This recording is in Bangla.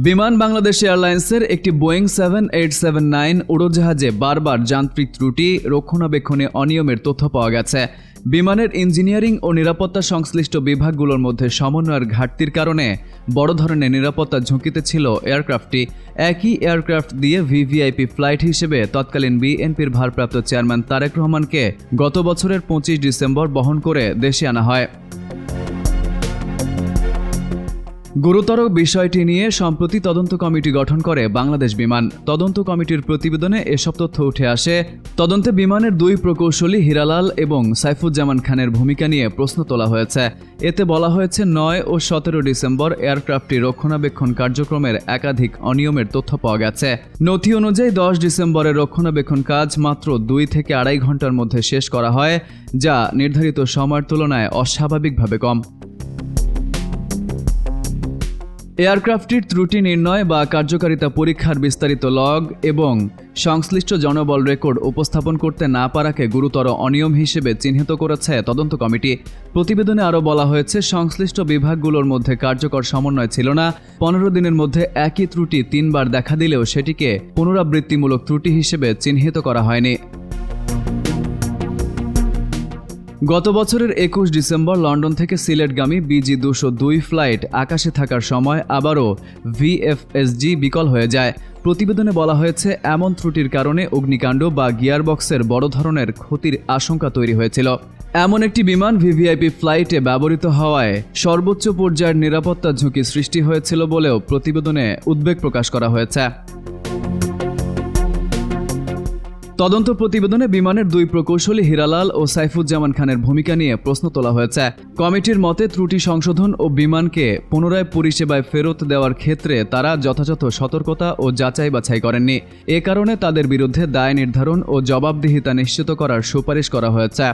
বিমান বাংলাদেশ এয়ারলাইন্সের একটি বোয়িং 7879 উড়োজাহাজে বারবার যান্ত্রিক ত্রুটি, রক্ষণাবেক্ষণে অনিয়মের তথ্য পাওয়া গেছে। বিমানের ইঞ্জিনিয়ারিং ও নিরাপত্তা সংশ্লিষ্ট বিভাগগুলোর মধ্যে সমন্বয়ের ঘাটতির কারণে বড় ধরনের নিরাপত্তা ঝুঁকিতে ছিল এয়ারক্রাফটটি। একই এয়ারক্রাফট দিয়ে ভিভিআইপি ফ্লাইট হিসেবে তৎকালীন বিএনপির ভারপ্রাপ্ত চেয়ারম্যান তারেক রহমানকে গত বছরের 25 ডিসেম্বর বহন করে দেশে আনা হয়। গুরুতর বিষয়টি নিয়ে সম্প্রতি তদন্ত কমিটি গঠন করে বাংলাদেশ বিমান। তদন্ত কমিটির প্রতিবেদনে এসব তথ্য উঠে আসে। তদন্তে বিমানের দুই প্রকৌশলী হীরালাল এবং সাইফুজ্জামান খানের ভূমিকা নিয়ে প্রশ্ন তোলা হয়েছে। এতে বলা হয়েছে 9 ও 17 ডিসেম্বর এয়ারক্রাফটটি রক্ষণাবেক্ষণ কার্যক্রমের একাধিক অনিয়মের তথ্য পাওয়া গেছে। নথি অনুযায়ী 10 ডিসেম্বরের রক্ষণাবেক্ষণ কাজ মাত্র 2 থেকে আড়াই ঘন্টার মধ্যে শেষ করা হয়, যা নির্ধারিত সময়ের তুলনায় অস্বাভাবিকভাবে কম। এয়ারক্রাফটটির ত্রুটি নির্ণয় বা কার্যকারিতা পরীক্ষার বিস্তারিত লগ এবং সংশ্লিষ্ট জনবল রেকর্ড উপস্থাপন করতে না পারাকে গুরুতর অনিয়ম হিসেবে চিহ্নিত করেছে তদন্ত কমিটি। প্রতিবেদনে আরও বলা হয়েছে, সংশ্লিষ্ট বিভাগগুলোর মধ্যে কার্যকর সমন্বয় ছিল না। 15 দিনের মধ্যে একই ত্রুটি 3 বার দেখা দিলেও সেটিকে পুনরাবৃত্তিমূলক ত্রুটি হিসেবে চিহ্নিত করা হয়নি। গত বছরের 21 ডিসেম্বর লন্ডন থেকে সিলেটগামী BG-202 ফ্লাইট আকাশে থাকার সময় আবারও VFSG বিকল হয়ে যায়। প্রতিবেদনে বলা হয়েছে, এমন ত্রুটির কারণে অগ্নিকাণ্ড বা গিয়ারবক্সের বড় ধরনের ক্ষতির আশঙ্কা তৈরি হয়েছিল। এমন একটি বিমান ভিভিআইপি ফ্লাইটে ব্যবহৃত হওয়ায় সর্বোচ্চ পর্যায়ের নিরাপত্তা ঝুঁকি সৃষ্টি হয়েছিল বলেও প্রতিবেদনে উদ্বেগ প্রকাশ করা হয়েছে। তদন্ত প্রতিবেদনে বিমানের দুই প্রকৌশলী হীরালাল ও সাইফুজ্জামান খানের ভূমিকা নিয়ে প্রশ্ন তোলা হয়েছে। কমিটির মতে, ত্রুটি সংশোধন ও বিমানকে পুনরায় পরিষেবায় ফেরত দেওয়ার ক্ষেত্রে তারা যথাযথ সতর্কতা ও যাচাই বাছাই করেননি। এ কারণে তাদের বিরুদ্ধে দায় নির্ধারণ ও জবাবদিহিতা নিশ্চিত করার সুপারিশ করা হয়েছে।